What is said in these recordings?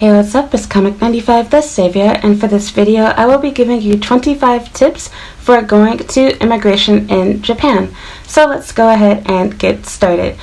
Hey, what's up? It's Comic95 the Savior, and for this video I will be giving you 25 tips for going to immigration in Japan. So let's go ahead and get started.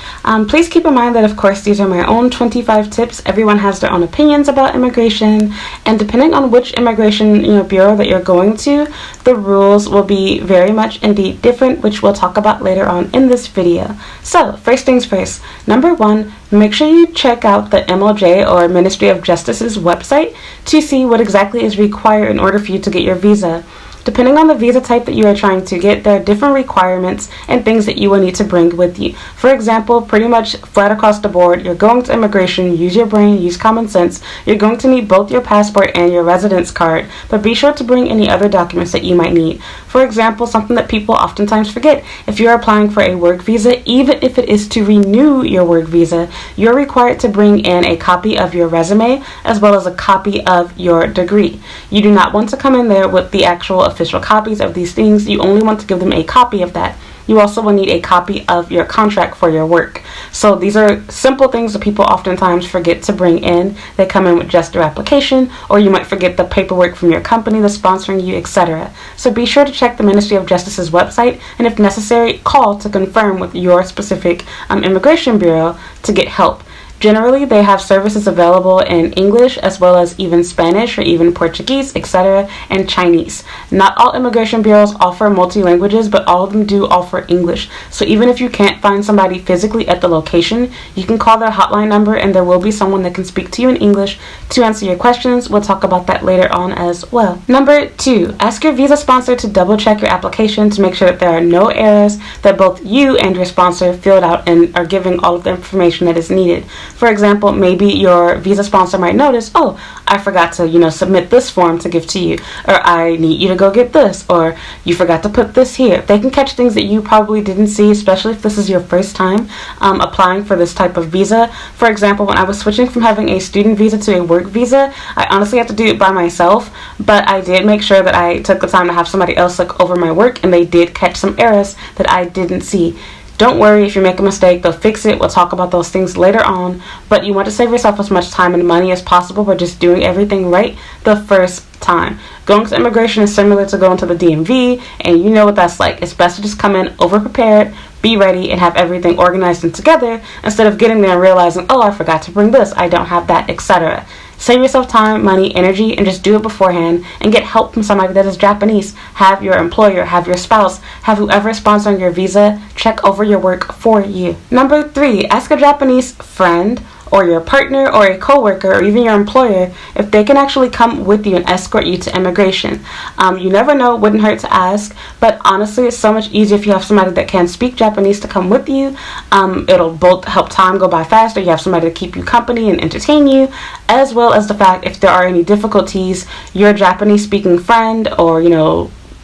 Please keep in mind that of course these are my own 25 tips. Everyone has their own opinions about immigration, and depending on which immigration bureau that you're going to, the rules will be very much indeed different, which we'll talk about later on in this video. So first things first, number one, make sure you check out the MOJ or Ministry of Justice's website to see what exactly is required in order for you to get your visa. Depending on the visa type that you are trying to get, there are different requirements and things that you will need to bring with you. For example, pretty much flat across the board, you're going to immigration, use your brain, use common sense. You're going to need both your passport and your residence card, but be sure to bring any other documents that you might need. For example, something that people oftentimes forget, if you're applying for a work visa, even if it is to renew your work visa, you're required to bring in a copy of your resume as well as a copy of your degree. You do not want to come in there with the actual official copies of these things. You only want to give them a copy of that. You also will need a copy of your contract for your work. So these are simple things that people oftentimes forget to bring in. They come in with just their application, or you might forget the paperwork from your company that's sponsoring you, etc. So be sure to check the Ministry of Justice's website, and if necessary, call to confirm with your specific immigration bureau to get help. Generally, they have services available in English as well as even Spanish or even Portuguese, etc., and Chinese. Not all immigration bureaus offer multi-languages, but all of them do offer English. So even if you can't find somebody physically at the location, you can call their hotline number and there will be someone that can speak to you in English to answer your questions. We'll talk about that later on as well. Number two, ask your visa sponsor to double check your application to make sure that there are no errors, that both you and your sponsor filled out and are giving all of the information that is needed. For example, maybe your visa sponsor might notice, oh, I forgot to, submit this form to give to you, or I need you to go get this, or you forgot to put this here. They can catch things that you probably didn't see, especially if this is your first time applying for this type of visa. For example, when I was switching from having a student visa to a work visa, I honestly had to do it by myself, but I did make sure that I took the time to have somebody else look over my work, and they did catch some errors that I didn't see. Don't worry if you make a mistake, they'll fix it. We'll talk about those things later on, but you want to save yourself as much time and money as possible by just doing everything right the first time. Going to immigration is similar to going to the DMV, and you know what that's like. It's best to just come in over-prepared, be ready, and have everything organized and together instead of getting there and realizing, oh, I forgot to bring this, I don't have that, etc. Save yourself time, money, energy, and just do it beforehand and get help from somebody that is Japanese. Have your employer, have your spouse, have whoever is sponsoring your visa check over your work for you. Number three, ask a Japanese friend or your partner or a co-worker or even your employer if they can actually come with you and escort you to immigration. You never know, it wouldn't hurt to ask, but honestly it's so much easier if you have somebody that can speak Japanese to come with you. It'll both help time go by faster, you have somebody to keep you company and entertain you, as well as the fact if there are any difficulties, your Japanese speaking friend or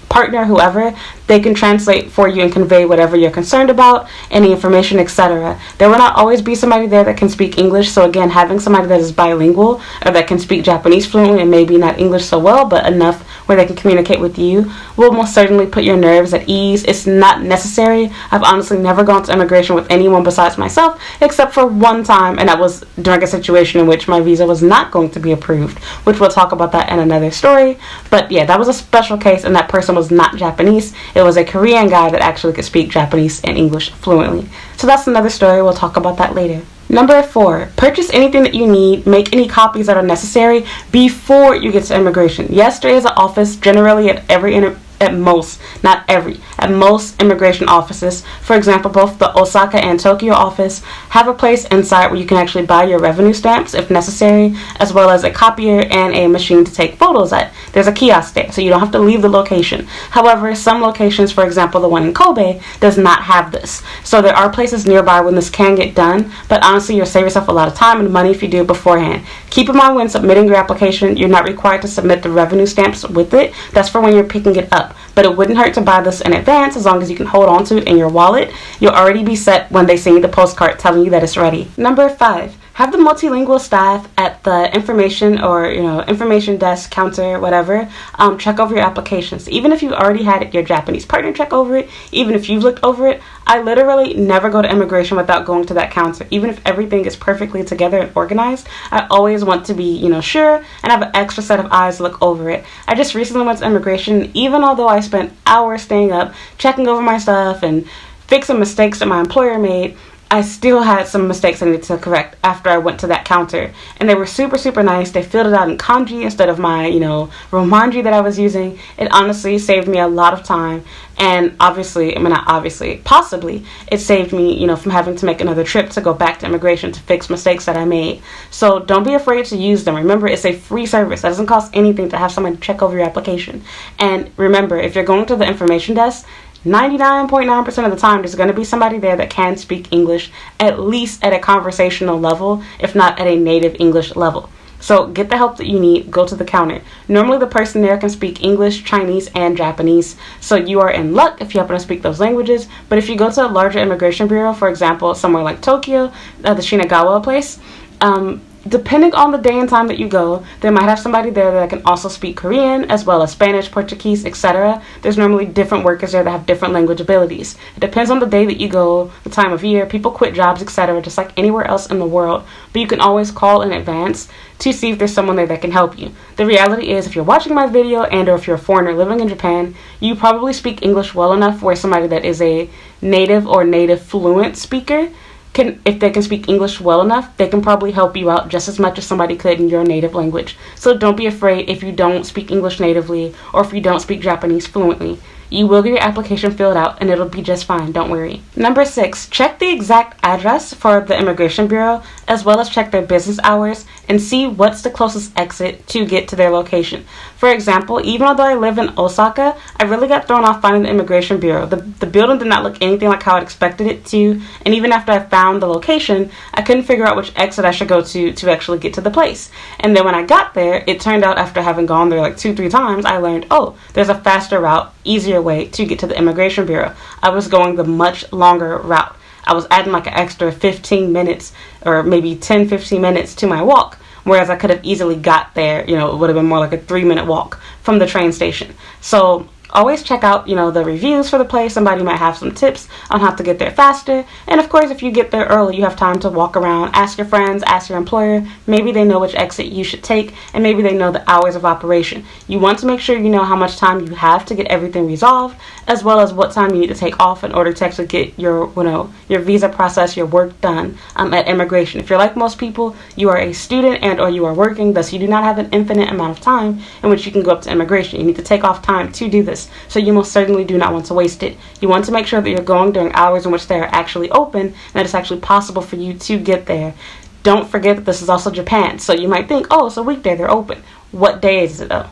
partner, whoever, they can translate for you and convey whatever you're concerned about, any information, etc. There will not always be somebody there that can speak English, so again, having somebody that is bilingual or that can speak Japanese fluently and maybe not English so well, but enough where they can communicate with you will most certainly put your nerves at ease. It's not necessary. I've honestly never gone to immigration with anyone besides myself, except for one time, and that was during a situation in which my visa was not going to be approved, which we'll talk about that in another story. But yeah, that was a special case, and that person was not Japanese. It was a Korean guy that actually could speak Japanese and English fluently. So that's another story. We'll talk about that later. Number four, purchase anything that you need, make any copies that are necessary before you get to immigration. Yes, there is an office generally at most immigration offices. For example, both the Osaka and Tokyo office have a place inside where you can actually buy your revenue stamps if necessary, as well as a copier and a machine to take photos at. There's a kiosk there, so you don't have to leave the location. However, some locations, for example the one in Kobe, does not have this. So there are places nearby when this can get done, but honestly you'll save yourself a lot of time and money if you do it beforehand. Keep in mind when submitting your application, you're not required to submit the revenue stamps with it. That's for when you're picking it up. But it wouldn't hurt to buy this in advance as long as you can hold on to it in your wallet. You'll already be set when they send you the postcard telling you that it's ready. Number five, have the multilingual staff at the information or information desk, counter, whatever, check over your applications. Even if you already had your Japanese partner check over it, even if you've looked over it, I literally never go to immigration without going to that counter. Even if everything is perfectly together and organized, I always want to be sure and have an extra set of eyes to look over it. I just recently went to immigration. Even although I spent hours staying up checking over my stuff and fixing mistakes that my employer made, I still had some mistakes I needed to correct after I went to that counter. And they were super, super nice. They filled it out in kanji instead of my, romanji that I was using. It honestly saved me a lot of time. And obviously, possibly, it saved me, from having to make another trip to go back to immigration to fix mistakes that I made. So don't be afraid to use them. Remember, it's a free service. That doesn't cost anything to have someone check over your application. And remember, if you're going to the information desk, 99.9% of the time, there's going to be somebody there that can speak English, at least at a conversational level, if not at a native English level. So get the help that you need, go to the counter. Normally the person there can speak English, Chinese, and Japanese, so you are in luck if you happen to speak those languages. But if you go to a larger immigration bureau, for example, somewhere like Tokyo, the Shinagawa place, depending on the day and time that you go, they might have somebody there that can also speak Korean, as well as Spanish, Portuguese, etc. There's normally different workers there that have different language abilities. It depends on the day that you go, the time of year. People quit jobs, etc., just like anywhere else in the world. But you can always call in advance to see if there's someone there that can help you. The reality is, if you're watching my video and or if you're a foreigner living in Japan, you probably speak English well enough where somebody that is a native or native fluent speaker if they can speak English well enough, they can probably help you out just as much as somebody could in your native language. So don't be afraid if you don't speak English natively or if you don't speak Japanese fluently. You will get your application filled out and it'll be just fine, don't worry. Number 6, check the exact address for the Immigration Bureau, as well as check their business hours and see what's the closest exit to get to their location. For example, even although I live in Osaka, I really got thrown off finding the Immigration Bureau. The building did not look anything like how I expected it to, and even after I found the location, I couldn't figure out which exit I should go to actually get to the place. And then when I got there, it turned out after having gone there like 2-3 times, I learned, oh, there's a faster route, easier way to get to the Immigration Bureau. I was going the much longer route. I was adding like an extra 15 minutes or maybe 10-15 minutes to my walk, whereas I could have easily got there, it would have been more like a 3-minute walk from the train station. So always check out, the reviews for the place. Somebody might have some tips on how to get there faster. And of course, if you get there early, you have time to walk around, ask your friends, ask your employer. Maybe they know which exit you should take, and maybe they know the hours of operation. You want to make sure you know how much time you have to get everything resolved, as well as what time you need to take off in order to actually get your visa process, your work done at immigration. If you're like most people, you are a student and or you are working, thus you do not have an infinite amount of time in which you can go up to immigration. You need to take off time to do this. So you most certainly do not want to waste it. You want to make sure that you're going during hours in which they are actually open and that it's actually possible for you to get there. Don't forget that this is also Japan. So you might think, oh, it's a weekday, they're open. What day is it though?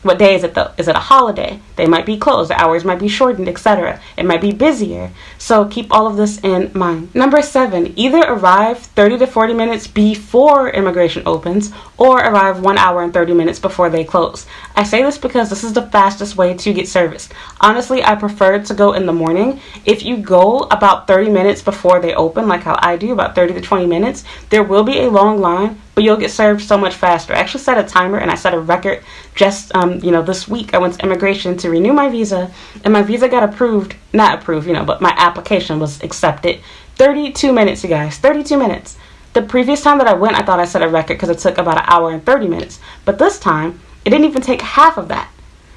What day is it though? Is it a holiday? They might be closed, the hours might be shortened, etc. It might be busier. So keep all of this in mind. Number 7, either arrive 30 to 40 minutes before immigration opens or arrive 1 hour and 30 minutes before they close. I say this because this is the fastest way to get serviced. Honestly, I prefer to go in the morning. If you go about 30 minutes before they open, like how I do, about 30 to 20 minutes, there will be a long line, but you'll get served so much faster. I actually set a timer and I set a record just, this week. I went to immigration to renew my visa, and my visa got not approved, but my application was accepted. 32 minutes, you guys, 32 minutes. The previous time that I went, I thought I set a record because it took about 1 hour and 30 minutes. But this time, it didn't even take half of that.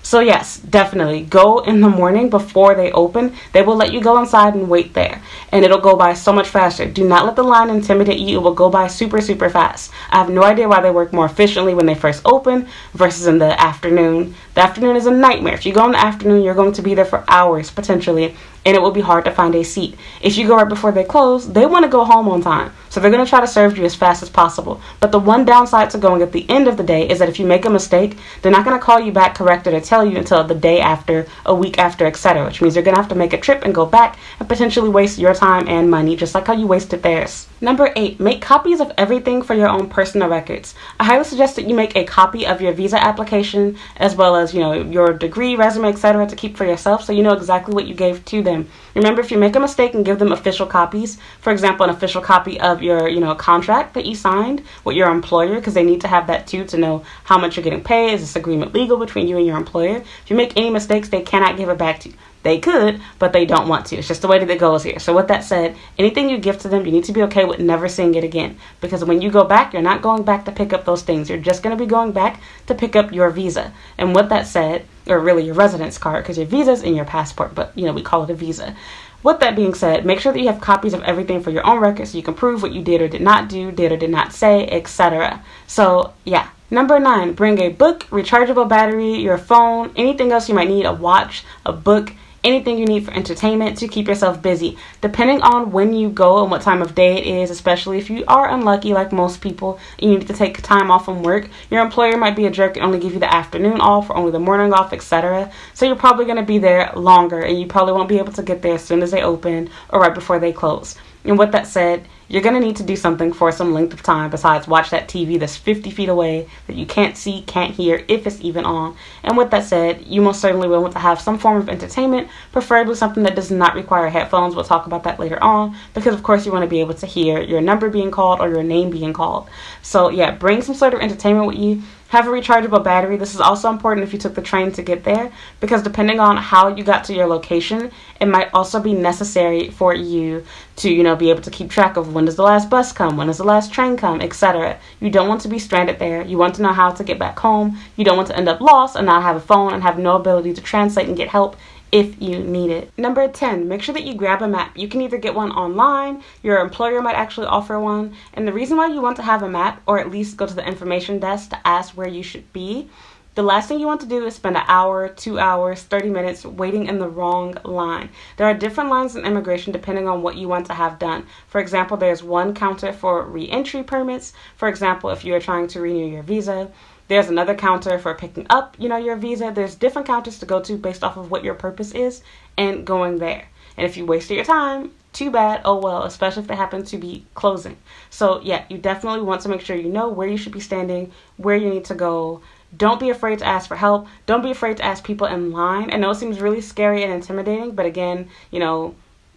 So yes, definitely go in the morning before they open. They will let you go inside and wait there, and it'll go by so much faster. Do not let the line intimidate you. It will go by super, super fast. I have no idea why they work more efficiently when they first open versus in the afternoon. The afternoon is a nightmare. If you go in the afternoon, you're going to be there for hours potentially, and it will be hard to find a seat. If you go right before they close, they want to go home on time. So they're going to try to serve you as fast as possible. But the one downside to going at the end of the day is that if you make a mistake, they're not going to call you back, correct it, or tell you until the day after, a week after, etc. Which means you're going to have to make a trip and go back and potentially waste your time and money, just like how you wasted theirs. Number 8, make copies of everything for your own personal records. I highly suggest that you make a copy of your visa application as well as, your degree, resume, etc. to keep for yourself so you know exactly what you gave to them. Remember, if you make a mistake and give them official copies, for example, an official copy of your, contract that you signed with your employer, because they need to have that too to know how much you're getting paid. Is this agreement legal between you and your employer? If you make any mistakes, they cannot give it back to you. They could, but they don't want to. It's just the way that it goes here. So with that said, anything you give to them, you need to be okay with never seeing it again. Because when you go back, you're not going back to pick up those things. You're just going to be going back to pick up your visa. And with that said, or really your residence card, because your visa's in your passport, but we call it a visa. With that being said, make sure that you have copies of everything for your own records so you can prove what you did or did not do, did or did not say, etc. So yeah. Number 9, bring a book, rechargeable battery, your phone, anything else you might need, a watch, a book, anything you need for entertainment to keep yourself busy. Depending on when you go and what time of day it is, especially if you are unlucky like most people and you need to take time off from work, your employer might be a jerk and only give you the afternoon off or only the morning off, etc. So you're probably going to be there longer and you probably won't be able to get there as soon as they open or right before they close. And with that said, you're going to need to do something for some length of time besides watch that TV that's 50 feet away that you can't see, can't hear, if it's even on. And with that said, you most certainly will want to have some form of entertainment, preferably something that does not require headphones. We'll talk about that later on because, of course, you want to be able to hear your number being called or your name being called. So, yeah, bring some sort of entertainment with you. Have a rechargeable battery. This is also important if you took the train to get there because depending on how you got to your location, it might also be necessary for you to, be able to keep track of when does the last bus come, when does the last train come, etc. You don't want to be stranded there. You want to know how to get back home. You don't want to end up lost and not have a phone and have no ability to translate and get help if you need it. Number 10, make sure that you grab a map. You can either get one online, your employer might actually offer one, and the reason why you want to have a map, or at least go to the information desk to ask where you should be, the last thing you want to do is spend an hour, 2 hours, 30 minutes waiting in the wrong line. There are different lines in immigration depending on what you want to have done. For example, there's one counter for re-entry permits. For example, if you are trying to renew your visa. There's another counter for picking up, your visa. There's different counters to go to based off of what your purpose is and going there. And if you wasted your time, too bad, oh well, especially if they happen to be closing. So yeah, you definitely want to make sure you know where you should be standing, where you need to go. Don't be afraid to ask for help. Don't be afraid to ask people in line. I know it seems really scary and intimidating, but again, you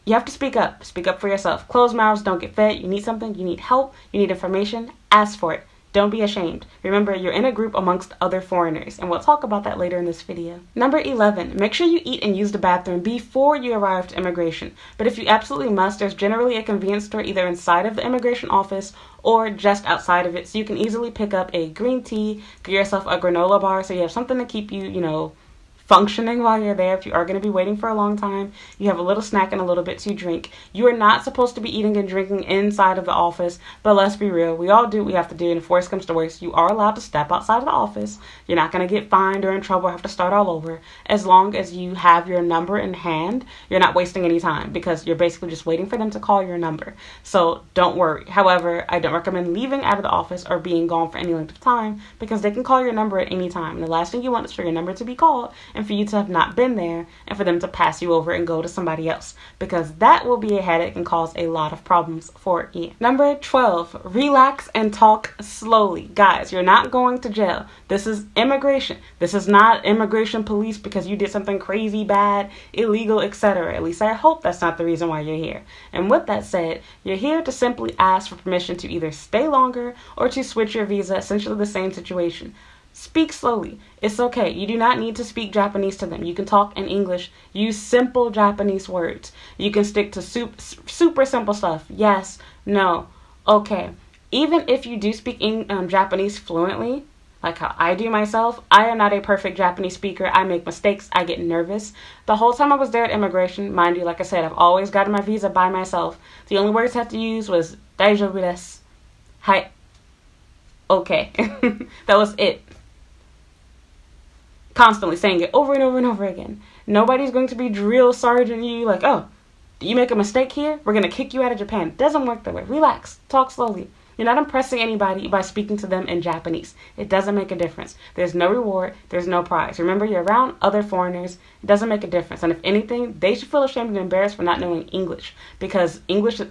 have to speak up. Speak up for yourself. Closed mouths don't get fed. You need something, you need help, you need information, ask for it. Don't be ashamed. Remember, you're in a group amongst other foreigners, and we'll talk about that later in this video. Number 11, make sure you eat and use the bathroom before you arrive to immigration. But if you absolutely must, there's generally a convenience store either inside of the immigration office or just outside of it, so you can easily pick up a green tea, get yourself a granola bar, so you have something to keep you, functioning while you're there. If you are going to be waiting for a long time, you have a little snack and a little bit to drink. You are not supposed to be eating and drinking inside of the office, but let's be real, we all do what we have to do, and if worse comes to worse, you are allowed to step outside of the office. You're not going to get fined or in trouble or have to start all over. As long as you have your number in hand, you're not wasting any time because you're basically just waiting for them to call your number. So don't worry. However, I don't recommend leaving out of the office or being gone for any length of time because they can call your number at any time, and the last thing you want is for your number to be called and for you to have not been there and for them to pass you over and go to somebody else, because that will be a headache and cause a lot of problems for you. Number 12, relax and talk slowly. Guys, you're not going to jail. This is immigration. This is not immigration police because you did something crazy, bad, illegal, etc. At least I hope that's not the reason why you're here. And with that said, you're here to simply ask for permission to either stay longer or to switch your visa, essentially the same situation. Speak slowly. It's okay. You do not need to speak Japanese to them. You can talk in English. Use simple Japanese words. You can stick to super simple stuff. Yes, no, okay. Even if you do speak Japanese fluently, like how I do myself, I am not a perfect Japanese speaker. I make mistakes. I get nervous. The whole time I was there at immigration, mind you, like I said, I've always gotten my visa by myself. The only words I had to use was daijoubu desu. Hi. Okay. That was it. Constantly saying it over and over and over again. Nobody's going to be drill sergeant you like, oh, you make a mistake here, we're going to kick you out of Japan. It doesn't work that way. Relax. Talk slowly. You're not impressing anybody by speaking to them in Japanese. It doesn't make a difference. There's no reward. There's no prize. Remember, you're around other foreigners. It doesn't make a difference. And if anything, they should feel ashamed and embarrassed for not knowing English, because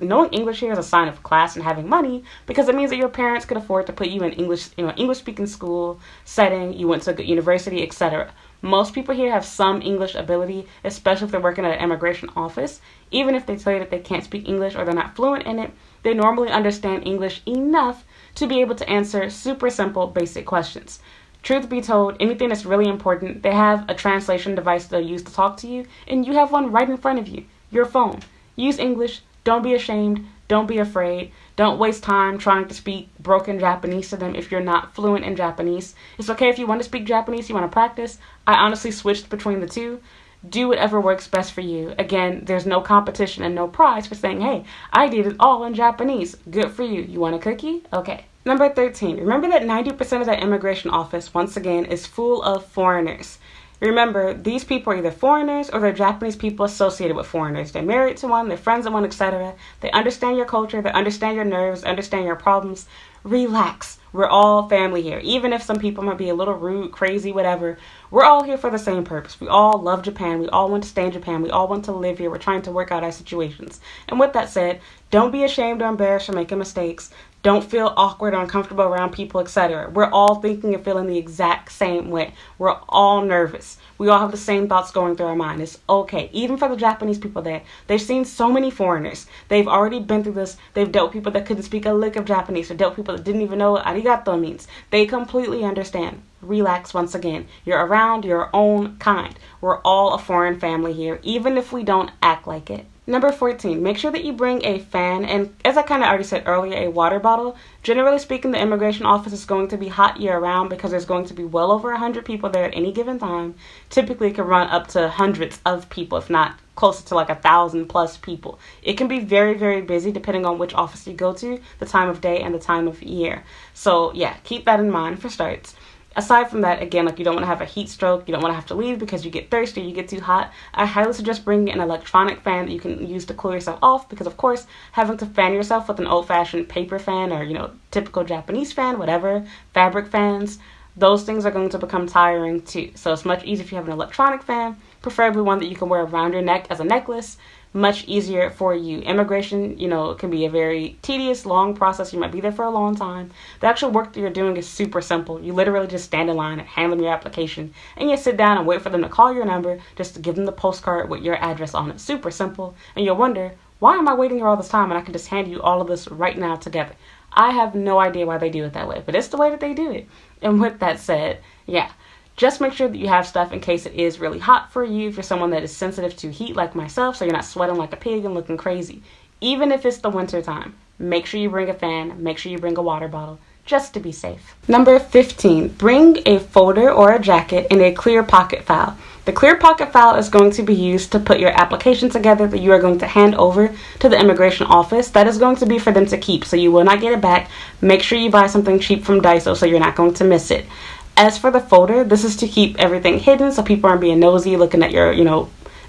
knowing English here is a sign of class and having money, because it means that your parents could afford to put you in English-speaking school setting. You went to a good university, etc. Most people here have some English ability, especially if they're working at an immigration office. Even if they tell you that they can't speak English or they're not fluent in it, they normally understand English enough to be able to answer super simple, basic questions. Truth be told, anything that's really important, they have a translation device they'll use to talk to you, and you have one right in front of you, your phone. Use English. Don't be ashamed. Don't be afraid. Don't waste time trying to speak broken Japanese to them if you're not fluent in Japanese. It's okay if you want to speak Japanese, you want to practice. I honestly switched between the two. Do whatever works best for you. Again, there's no competition and no prize for saying, hey, I did it all in Japanese. Good for you. You want a cookie? Okay. Number 13. Remember that 90% of that immigration office, once again, is full of foreigners. Remember, these people are either foreigners or they're Japanese people associated with foreigners. They're married to one, they're friends with one, etc. They understand your culture, they understand your nerves, understand your problems. Relax. We're all family here. Even if some people might be a little rude, crazy, whatever, we're all here for the same purpose. We all love Japan. We all want to stay in Japan. We all want to live here. We're trying to work out our situations. And with that said, don't be ashamed or embarrassed for making mistakes. Don't feel awkward or uncomfortable around people, etc. We're all thinking and feeling the exact same way. We're all nervous. We all have the same thoughts going through our mind. It's okay. Even for the Japanese people there, they've seen so many foreigners. They've already been through this. They've dealt with people that couldn't speak a lick of Japanese. They've dealt with people that didn't even know what arigato means. They completely understand. Relax once again. You're around your own kind. We're all a foreign family here, even if we don't act like it. Number 14, make sure that you bring a fan, and as I kind of already said earlier, a water bottle. Generally speaking, the immigration office is going to be hot year-round because there's going to be well over 100 people there at any given time. Typically, it can run up to hundreds of people, if not closer to like 1,000+ people. It can be very, very busy depending on which office you go to, the time of day, and the time of year. So yeah, keep that in mind for starts. Aside from that, again, like you don't want to have a heat stroke, you don't want to have to leave because you get thirsty, you get too hot, I highly suggest bringing an electronic fan that you can use to cool yourself off, because of course, having to fan yourself with an old-fashioned paper fan or, typical Japanese fan, whatever, fabric fans, those things are going to become tiring too. So it's much easier if you have an electronic fan, preferably one that you can wear around your neck as a necklace. Much easier for you. Immigration, can be a very tedious, long process. You might be there for a long time. The actual work that you're doing is super simple. You literally just stand in line and hand them your application, and you sit down and wait for them to call your number just to give them the postcard with your address on it. Super simple. And you'll wonder, why am I waiting here all this time and I can just hand you all of this right now together? I have no idea why they do it that way, but it's the way that they do it. And with that said, yeah. Just make sure that you have stuff in case it is really hot for you, if you're someone that is sensitive to heat like myself, so you're not sweating like a pig and looking crazy. Even if it's the winter time, make sure you bring a fan, make sure you bring a water bottle, just to be safe. Number 15, bring a folder or a jacket and a clear pocket file. The clear pocket file is going to be used to put your application together that you are going to hand over to the immigration office. That is going to be for them to keep, so you will not get it back. Make sure you buy something cheap from Daiso so you're not going to miss it. As for the folder, this is to keep everything hidden so people aren't being nosy looking at your,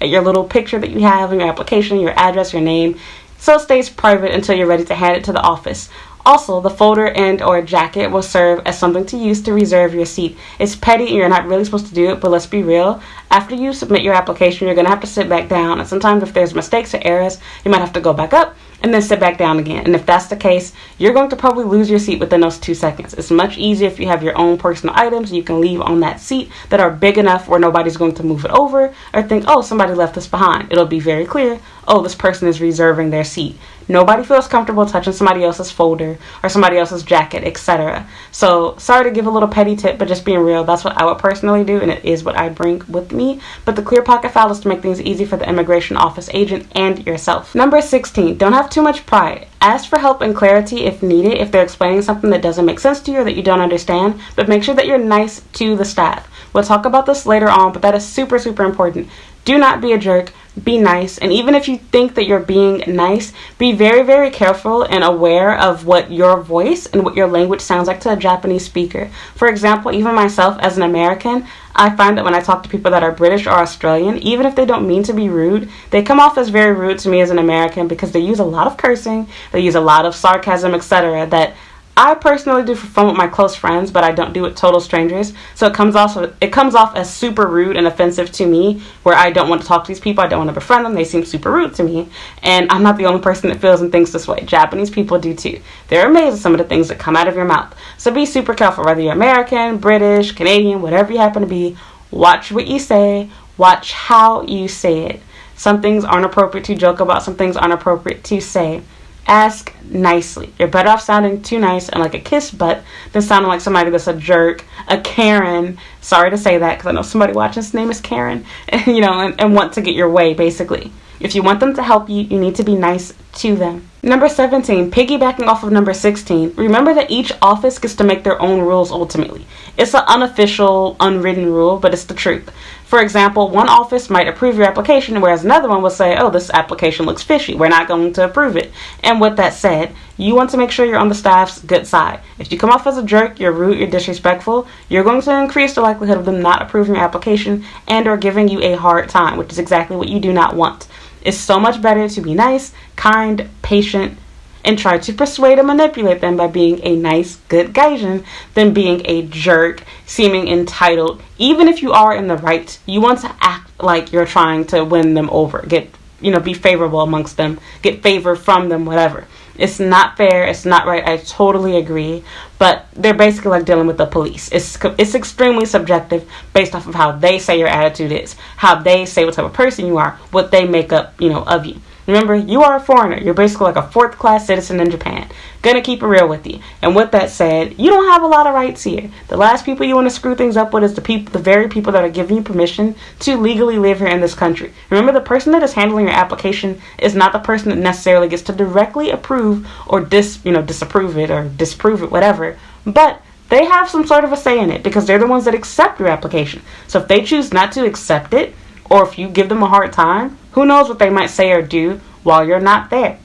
at your little picture that you have in your application, your address, your name. So it stays private until you're ready to hand it to the office. Also, the folder and or jacket will serve as something to use to reserve your seat. It's petty and you're not really supposed to do it, but let's be real. After you submit your application, you're going to have to sit back down. And sometimes if there's mistakes or errors, you might have to go back up and then sit back down again. And if that's the case, you're going to probably lose your seat within those 2 seconds. It's much easier if you have your own personal items you can leave on that seat that are big enough where nobody's going to move it over or think, oh, somebody left this behind. It'll be very clear, oh, this person is reserving their seat. Nobody feels comfortable touching somebody else's folder or somebody else's jacket, etc. So, sorry to give a little petty tip, but just being real, that's what I would personally do, and it is what I bring with me. But the clear pocket file is to make things easy for the immigration office agent and yourself. Number 16, don't have too much pride. Ask for help and clarity if needed, if they're explaining something that doesn't make sense to you or that you don't understand, but make sure that you're nice to the staff. We'll talk about this later on, but that is super, super important. Do not be a jerk. Be nice. And even if you think that you're being nice, be very, very careful and aware of what your voice and what your language sounds like to a Japanese speaker. For example, even myself as an American, I find that when I talk to people that are British or Australian, even if they don't mean to be rude, they come off as very rude to me as an American because they use a lot of cursing, they use a lot of sarcasm, etc. that I personally do for fun with my close friends, but I don't do it total strangers. So it comes off as super rude and offensive to me, where I don't want to talk to these people. I don't want to befriend them. They seem super rude to me. And I'm not the only person that feels and thinks this way. Japanese people do too. They're amazed at some of the things that come out of your mouth. So be super careful, whether you're American, British, Canadian, whatever you happen to be. Watch what you say. Watch how you say it. Some things aren't appropriate to joke about. Some things aren't appropriate to say. Ask nicely. You're better off sounding too nice and like a kiss butt than sounding like somebody that's a jerk, a Karen. Sorry to say that, because I know somebody watching his name is Karen, and want to get your way, basically. If you want them to help you, you need to be nice to them. Number 17, piggybacking off of number 16, remember that each office gets to make their own rules ultimately. It's an unofficial, unwritten rule, but it's the truth. For example, one office might approve your application, whereas another one will say, oh, this application looks fishy, we're not going to approve it. And with that said, you want to make sure you're on the staff's good side. If you come off as a jerk, you're rude, you're disrespectful, you're going to increase the likelihood of them not approving your application and or giving you a hard time, which is exactly what you do not want. It's so much better to be nice, kind, patient, and try to persuade and manipulate them by being a nice, good gaijin than being a jerk, seeming entitled. Even if you are in the right, you want to act like you're trying to win them over, be favorable amongst them, get favor from them, whatever. It's not fair. It's not right. I totally agree. But they're basically like dealing with the police. It's extremely subjective based off of how they say your attitude is, how they say what type of person you are, what they make up, of you. Remember, you are a foreigner. You're basically like a fourth-class citizen in Japan. Gonna keep it real with you. And with that said, you don't have a lot of rights here. The last people you want to screw things up with is the very people that are giving you permission to legally live here in this country. Remember, the person that is handling your application is not the person that necessarily gets to directly approve or disapprove it or disprove it, whatever. But they have some sort of a say in it because they're the ones that accept your application. So if they choose not to accept it, or if you give them a hard time, who knows what they might say or do while you're not there.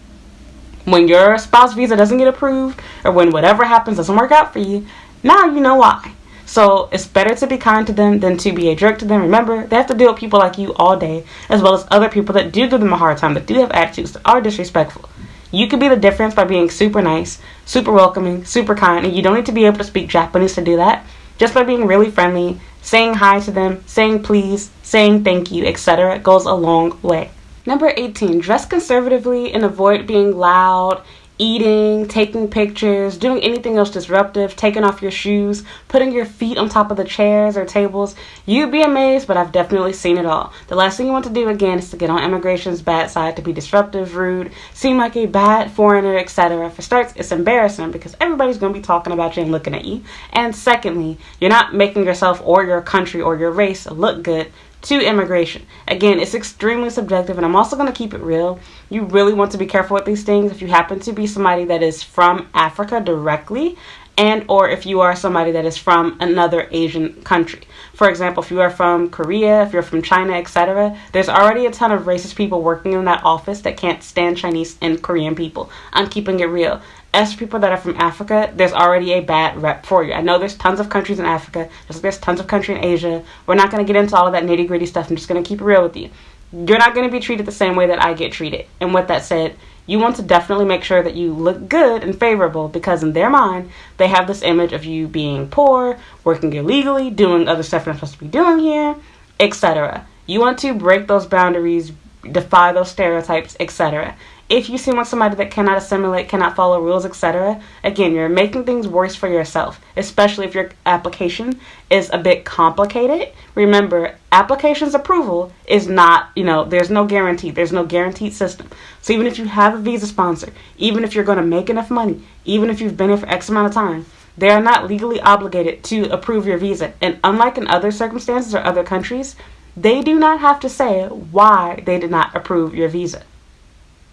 When your spouse visa doesn't get approved, or when whatever happens doesn't work out for you, now you know why. So it's better to be kind to them than to be a jerk to them. Remember, they have to deal with people like you all day, as well as other people that do give them a hard time, that do have attitudes, that are disrespectful. You can be the difference by being super nice, super welcoming, super kind, and you don't need to be able to speak Japanese to do that. Just by being really friendly, saying hi to them, saying please, saying thank you, etc. goes a long way. Number 18, dress conservatively and avoid being loud, eating, taking pictures, doing anything else disruptive, taking off your shoes, putting your feet on top of the chairs or tables. You'd be amazed, but I've definitely seen it all. The last thing you want to do, again, is to get on immigration's bad side, to be disruptive, rude, seem like a bad foreigner, etc. For starts, it's embarrassing because everybody's going to be talking about you and looking at you. And secondly, you're not making yourself or your country or your race look good to immigration. Again, it's extremely subjective, and I'm also going to keep it real. You really want to be careful with these things if you happen to be somebody that is from Africa directly, and or if you are somebody that is from another Asian country. For example, if you are from Korea, if you're from China, etc., there's already a ton of racist people working in that office that can't stand Chinese and Korean people. I'm keeping it real. As for people that are from Africa, there's already a bad rep for you. I know there's tons of countries in Africa, just like there's tons of countries in Asia. We're not going to get into all of that nitty-gritty stuff. I'm just going to keep it real with you. You're not going to be treated the same way that I get treated. And with that said, you want to definitely make sure that you look good and favorable, because in their mind, they have this image of you being poor, working illegally, doing other stuff you're not supposed to be doing here, etc. You want to break those boundaries, defy those stereotypes, etc. If you seem like somebody that cannot assimilate, cannot follow rules, etc., again, you're making things worse for yourself, especially if your application is a bit complicated. Remember, application's approval is not, there's no guarantee. There's no guaranteed system. So even if you have a visa sponsor, even if you're going to make enough money, even if you've been here for X amount of time, they are not legally obligated to approve your visa. And unlike in other circumstances or other countries, they do not have to say why they did not approve your visa.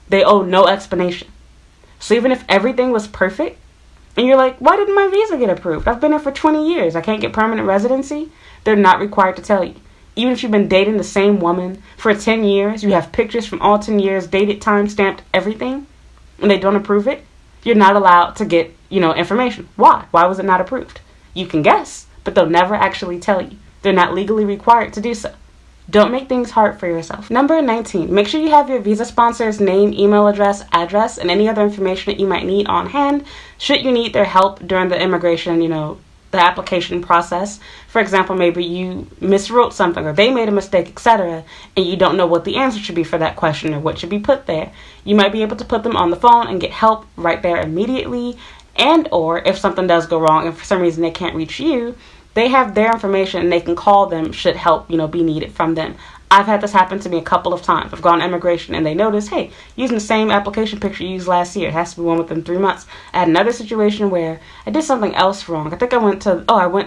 They owe no explanation. So even if everything was perfect, and you're like, why didn't my visa get approved? I've been here for 20 years. I can't get permanent residency. They're not required to tell you. Even if you've been dating the same woman for 10 years, you have pictures from all 10 years, dated, time stamped, everything, and they don't approve it, you're not allowed to get, information. Why? Why was it not approved? You can guess, but they'll never actually tell you. They're not legally required to do so. Don't make things hard for yourself. Number 19, make sure you have your visa sponsor's name, email address, and any other information that you might need on hand should you need their help during the immigration, the application process. For example, maybe you miswrote something or they made a mistake, etc., and you don't know what the answer should be for that question or what should be put there. You might be able to put them on the phone and get help right there immediately, and or if something does go wrong and for some reason they can't reach you, they have their information and they can call them should help, be needed from them. I've had this happen to me a couple of times. I've gone to immigration and they notice, hey, using the same application picture you used last year. It has to be one within 3 months. I had another situation where I did something else wrong. I think I went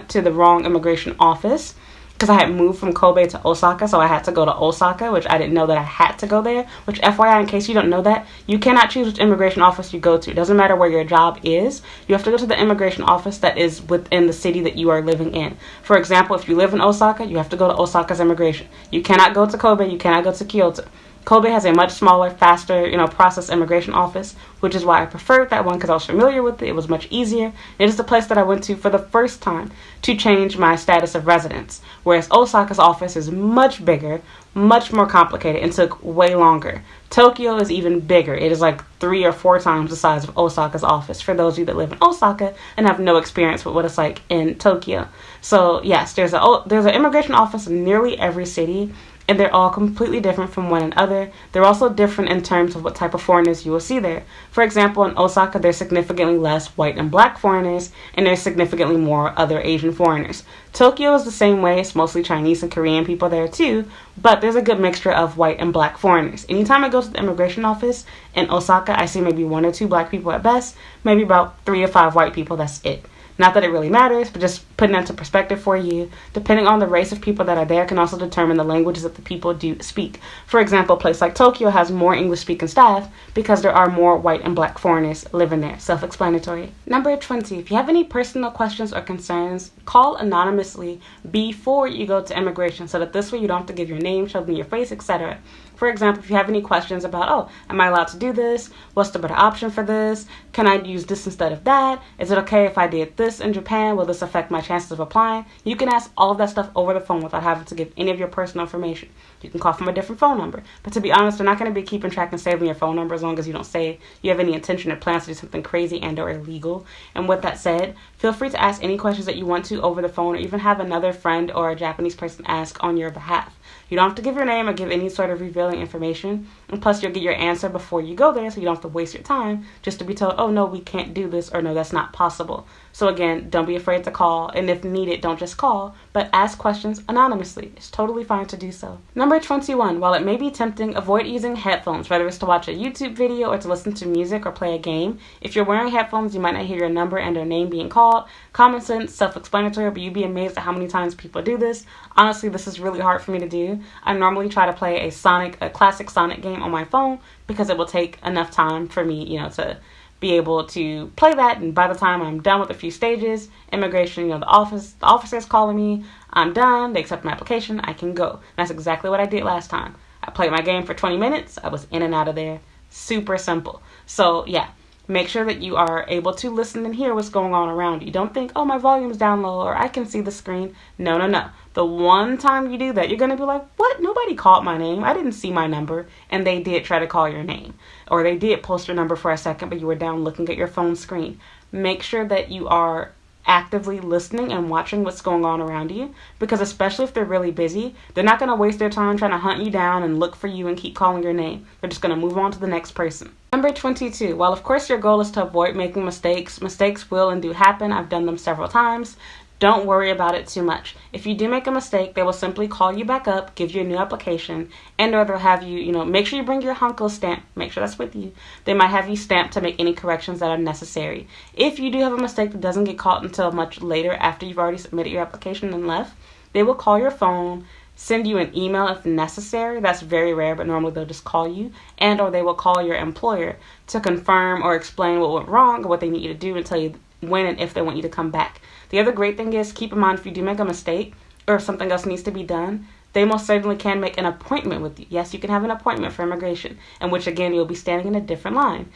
to the wrong immigration office because I had moved from Kobe to Osaka, so I had to go to Osaka, which I didn't know that I had to go there, which FYI, in case you don't know that, you cannot choose which immigration office you go to. It doesn't matter where your job is. You have to go to the immigration office that is within the city that you are living in. For example, if you live in Osaka, you have to go to Osaka's immigration. You cannot go to Kobe, you cannot go to Kyoto. Kobe has a much smaller, faster, process immigration office, which is why I preferred that one because I was familiar with it. It was much easier. It is the place that I went to for the first time to change my status of residence, whereas Osaka's office is much bigger, much more complicated, and took way longer. Tokyo is even bigger. It is like 3 or 4 times the size of Osaka's office for those of you that live in Osaka and have no experience with what it's like in Tokyo. So yes, there's an immigration office in nearly every city, and they're all completely different from one another. They're also different in terms of what type of foreigners you will see there. For example, in Osaka, there's significantly less white and black foreigners, and there's significantly more other Asian foreigners. Tokyo is the same way. It's mostly Chinese and Korean people there too, but there's a good mixture of white and black foreigners. Anytime I go to the immigration office in Osaka, I see maybe 1 or 2 black people at best, maybe about 3 to 5 white people, that's it. Not that it really matters, but just putting it into perspective for you. Depending on the race of people that are there can also determine the languages that the people do speak. For example, a place like Tokyo has more English-speaking staff because there are more white and black foreigners living there. Self-explanatory. Number 20, if you have any personal questions or concerns, call anonymously before you go to immigration so that this way you don't have to give your name, show them your face, etc. For example, if you have any questions about, am I allowed to do this? What's the better option for this? Can I use this instead of that? Is it okay if I did this in Japan? Will this affect my chances of applying? You can ask all of that stuff over the phone without having to give any of your personal information. You can call from a different phone number. But to be honest, they're not going to be keeping track and saving your phone number as long as you don't say you have any intention or plans to do something crazy and or illegal. And with that said, feel free to ask any questions that you want to over the phone or even have another friend or a Japanese person ask on your behalf. You don't have to give your name or give any sort of revealing information. And plus, you'll get your answer before you go there, so you don't have to waste your time just to be told, oh, no, we can't do this, or no, that's not possible. So again, don't be afraid to call, and if needed, don't just call, but ask questions anonymously. It's totally fine to do so. Number 21, while it may be tempting, avoid using headphones, whether it's to watch a YouTube video or to listen to music or play a game. If you're wearing headphones, you might not hear your number and their name being called. Common sense, self-explanatory, but you'd be amazed at how many times people do this. Honestly, this is really hard for me to do. I normally try to play a classic Sonic game on my phone because it will take enough time for me, to be able to play that, and by the time I'm done with a few stages, immigration, the officer's calling me, I'm done, they accept my application, I can go. And that's exactly what I did last time. I played my game for 20 minutes, I was in and out of there. Super simple. So yeah, make sure that you are able to listen and hear what's going on around you. Don't think, oh, my volume's down low or I can see the screen. No. The one time you do that, you're going to be like, what? Nobody called my name. I didn't see my number. And they did try to call your name. Or they did post your number for a second, but you were down looking at your phone screen. Make sure that you are actively listening and watching what's going on around you, because especially if they're really busy, they're not going to waste their time trying to hunt you down and look for you and keep calling your name. They're just going to move on to the next person. Number 22, while of course your goal is to avoid making mistakes will and do happen. I've done them several times. Don't worry about it too much. If you do make a mistake, they will simply call you back up, give you a new application, and or they'll have you, make sure you bring your Hunko stamp. Make sure that's with you. They might have you stamped to make any corrections that are necessary. If you do have a mistake that doesn't get caught until much later after you've already submitted your application and left, they will call your phone, send you an email if necessary. That's very rare, but normally they'll just call you, and or they will call your employer to confirm or explain what went wrong or what they need you to do and tell you when and if they want you to come back. The other great thing is, keep in mind, if you do make a mistake or if something else needs to be done, they most certainly can make an appointment with you. Yes, you can have an appointment for immigration, in which, again, you'll be standing in a different line.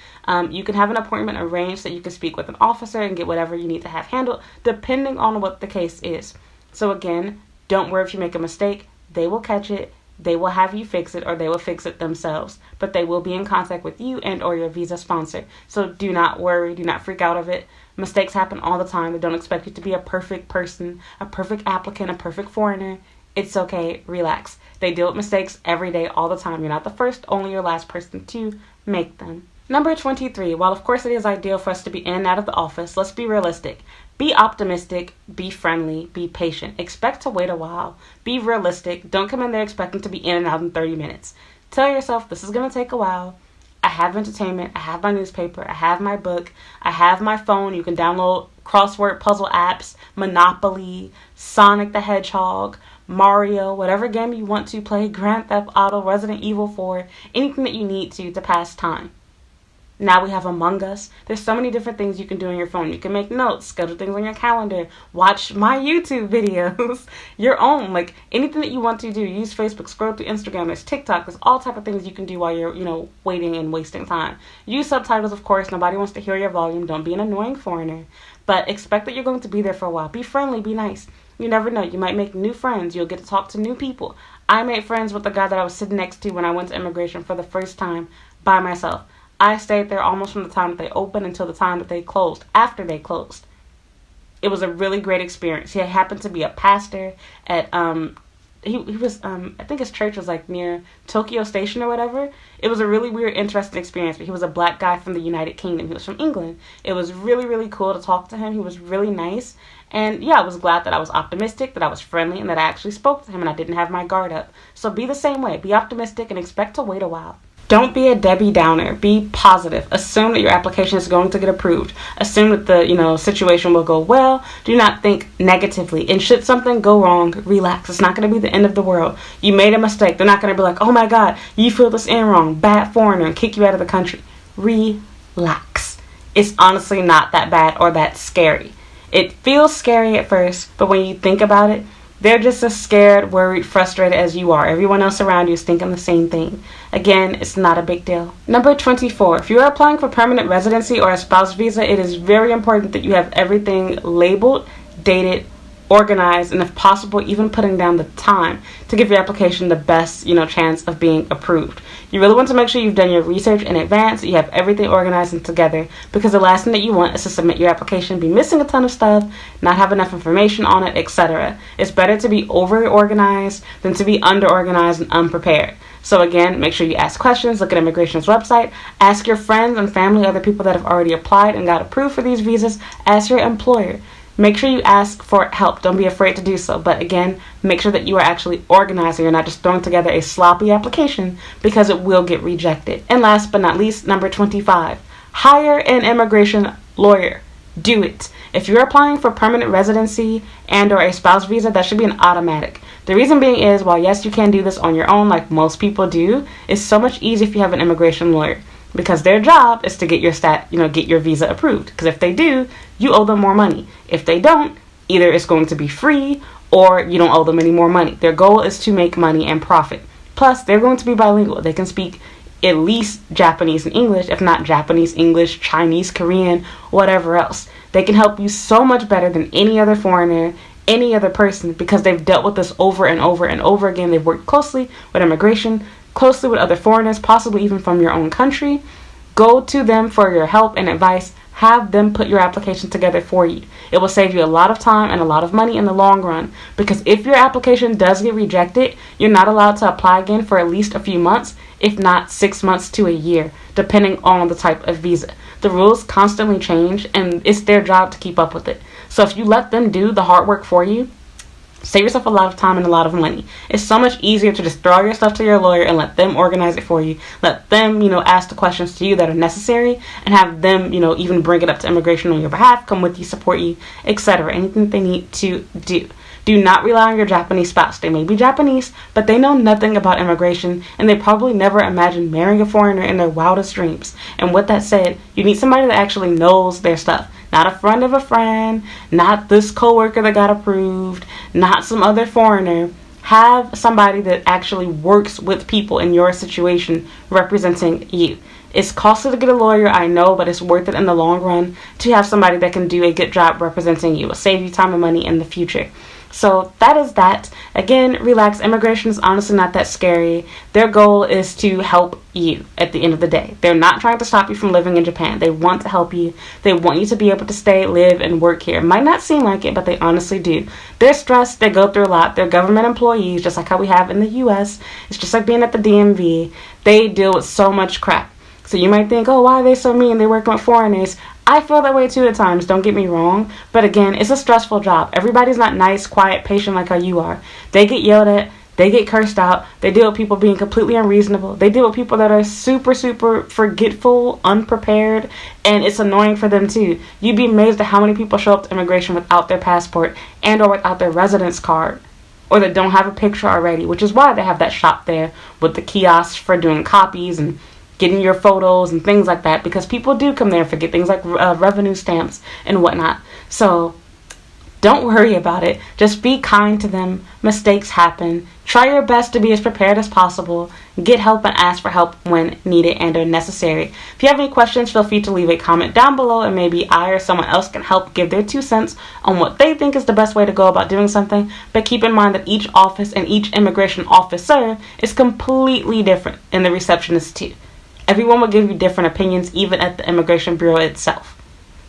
You can have an appointment arranged so you can speak with an officer and get whatever you need to have handled, depending on what the case is. So, again, don't worry if you make a mistake. They will catch it, they will have you fix it, or they will fix it themselves. But they will be in contact with you and or your visa sponsor. So do not worry, do not freak out of it. Mistakes happen all the time. They don't expect you to be a perfect person, a perfect applicant, a perfect foreigner. It's okay, relax. They deal with mistakes every day, all the time. You're not the first, only your last person to make them. Number 23, while of course it is ideal for us to be in and out of the office, let's be realistic. Be optimistic, be friendly, be patient. Expect to wait a while. Be realistic. Don't come in there expecting to be in and out in 30 minutes. Tell yourself this is going to take a while. I have entertainment. I have my newspaper. I have my book. I have my phone. You can download crossword puzzle apps, Monopoly, Sonic the Hedgehog, Mario, whatever game you want to play, Grand Theft Auto, Resident Evil 4, anything that you need to pass time. Now we have Among Us. There's so many different things you can do on your phone. You can make notes, schedule things on your calendar, watch my YouTube videos, your own, like anything that you want to do. Use Facebook, scroll through Instagram, there's TikTok, there's all type of things you can do while you're, waiting and wasting time. Use subtitles, of course. Nobody wants to hear your volume. Don't be an annoying foreigner. But expect that you're going to be there for a while. Be friendly, be nice. You never know. You might make new friends. You'll get to talk to new people. I made friends with the guy that I was sitting next to when I went to immigration for the first time by myself. I stayed there almost from the time that they opened until the time that they closed, after they closed. It was a really great experience. He happened to be a pastor at, he was, I think his church was like near Tokyo Station or whatever. It was a really weird, interesting experience, but he was a black guy from the United Kingdom. He was from England. It was really, really cool to talk to him. He was really nice. And yeah, I was glad that I was optimistic, that I was friendly, and that I actually spoke to him and I didn't have my guard up. So be the same way. Be optimistic and expect to wait a while. Don't be a Debbie Downer. Be positive. Assume that your application is going to get approved. Assume that the, situation will go well. Do not think negatively. And should something go wrong, relax. It's not going to be the end of the world. You made a mistake. They're not going to be like, oh my God, you filled this in wrong, bad foreigner, and kick you out of the country. Relax. It's honestly not that bad or that scary. It feels scary at first, but when you think about it, they're just as scared, worried, frustrated as you are. Everyone else around you is thinking the same thing. Again, it's not a big deal. Number 24. If you are applying for permanent residency or a spouse visa, it is very important that you have everything labeled, dated, organized, and if possible, even putting down the time to give your application the best, chance of being approved. You really want to make sure you've done your research in advance, that you have everything organized and together, because the last thing that you want is to submit your application, be missing a ton of stuff, not have enough information on it, etc. It's better to be overly organized than to be under-organized and unprepared. So again, make sure you ask questions, look at immigration's website, ask your friends and family, other people that have already applied and got approved for these visas, ask your employer. Make sure you ask for help. Don't be afraid to do so. But again, make sure that you are actually organized and you're not just throwing together a sloppy application, because it will get rejected. And last but not least, number 25, hire an immigration lawyer. Do it. If you're applying for permanent residency and or a spouse visa, that should be an automatic. The reason being is, while yes, you can do this on your own like most people do, it's so much easier if you have an immigration lawyer. Because their job is to get your get your visa approved. Because if they do, you owe them more money. If they don't, either it's going to be free or you don't owe them any more money. Their goal is to make money and profit. Plus, they're going to be bilingual. They can speak at least Japanese and English, if not Japanese, English, Chinese, Korean, whatever else. They can help you so much better than any other foreigner, any other person, because they've dealt with this over and over and over again. They've worked closely with immigration, closely with other foreigners, possibly even from your own country. Go to them for your help and advice. Have them put your application together for you. It will save you a lot of time and a lot of money in the long run, because if your application does get rejected, you're not allowed to apply again for at least a few months, if not 6 months to a year, depending on the type of visa. The rules constantly change, and it's their job to keep up with it. So if you let them do the hard work for you, save yourself a lot of time and a lot of money. It's so much easier to just throw your stuff to your lawyer and let them organize it for you. Let them, ask the questions to you that are necessary, and have them, even bring it up to immigration on your behalf, come with you, support you, etc. Anything they need to do. Do not rely on your Japanese spouse. They may be Japanese, but they know nothing about immigration, and they probably never imagined marrying a foreigner in their wildest dreams. And with that said, you need somebody that actually knows their stuff. Not a friend of a friend, not this coworker that got approved, not some other foreigner. Have somebody that actually works with people in your situation representing you. It's costly to get a lawyer, I know, but it's worth it in the long run to have somebody that can do a good job representing you. It will save you time and money in the future. So that is that. Again, relax. Immigration is honestly not that scary. Their goal is to help you at the end of the day. They're not trying to stop you from living in Japan. They want to help you. They want you to be able to stay, live, and work here. It might not seem like it, but they honestly do. They're stressed. They go through a lot. They're government employees, just like how we have in the U.S. It's just like being at the DMV. They deal with so much crap. So you might think, oh, why are they so mean? They work with foreigners. I feel that way too at times, don't get me wrong. But again, it's a stressful job. Everybody's not nice, quiet, patient like how you are. They get yelled at. They get cursed out. They deal with people being completely unreasonable. They deal with people that are super, super forgetful, unprepared, and it's annoying for them too. You'd be amazed at how many people show up to immigration without their passport and or without their residence card, or that don't have a picture already, which is why they have that shop there with the kiosks for doing copies and getting your photos and things like that, because people do come there and forget things like revenue stamps and whatnot. So don't worry about it. Just be kind to them. Mistakes happen. Try your best to be as prepared as possible. Get help and ask for help when needed and or necessary. If you have any questions, feel free to leave a comment down below, and maybe I or someone else can help give their 2 cents on what they think is the best way to go about doing something. But keep in mind that each office and each immigration officer is completely different, and the receptionist too. Everyone will give you different opinions, even at the Immigration Bureau itself.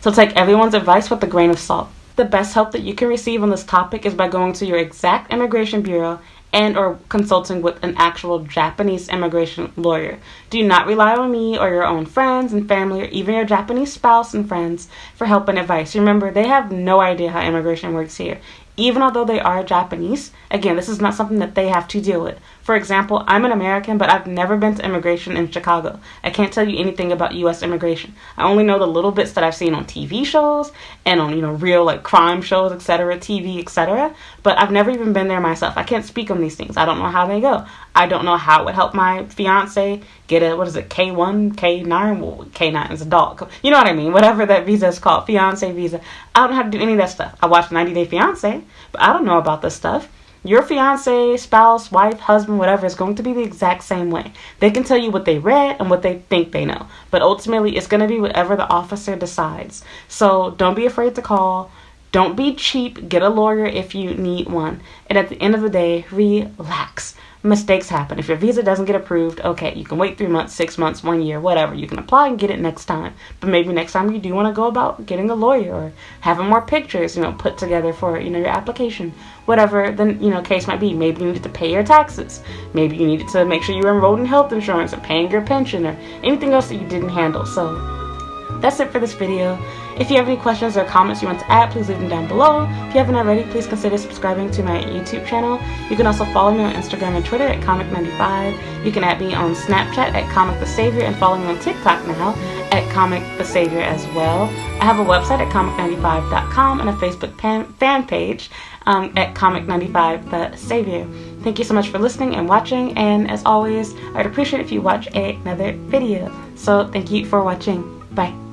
So take everyone's advice with a grain of salt. The best help that you can receive on this topic is by going to your exact immigration bureau and or consulting with an actual Japanese immigration lawyer. Do not rely on me or your own friends and family or even your Japanese spouse and friends for help and advice. Remember, they have no idea how immigration works here. Even although they are Japanese, again, this is not something that they have to deal with. For example, I'm an American, but I've never been to immigration in Chicago. I can't tell you anything about U.S. immigration. I only know the little bits that I've seen on TV shows and on, real like crime shows, etc., TV, etc. But I've never even been there myself. I can't speak on these things. I don't know how they go. I don't know how it would help my fiance get a, K1, K9? Well, K9 is a dog. You know what I mean? Whatever that visa is called, fiance visa. I don't know how to do any of that stuff. I watched 90 Day Fiance, but I don't know about this stuff. Your fiance, spouse, wife, husband, whatever is going to be the exact same way. They can tell you what they read and what they think they know. But ultimately, it's going to be whatever the officer decides. So don't be afraid to call. Don't be cheap. Get a lawyer if you need one. And at the end of the day, relax. Mistakes happen. If your visa doesn't get approved, okay, you can wait 3 months, 6 months, 1 year, whatever. You can apply and get it next time. But maybe next time you do want to go about getting a lawyer or having more pictures, put together for, your application. Whatever the, case might be. Maybe you needed to pay your taxes. Maybe you needed to make sure you were enrolled in health insurance or paying your pension or anything else that you didn't handle. So that's it for this video. If you have any questions or comments you want to add, please leave them down below. If you haven't already, please consider subscribing to my YouTube channel. You can also follow me on Instagram and Twitter at Comic95. You can add me on Snapchat at Comic the Savior and follow me on TikTok now at Comic the Savior as well. I have a website at comic95.com and a Facebook fan page at Comic95 the Savior. Thank you so much for listening and watching, and as always, I'd appreciate if you watch another video. So thank you for watching. Bye.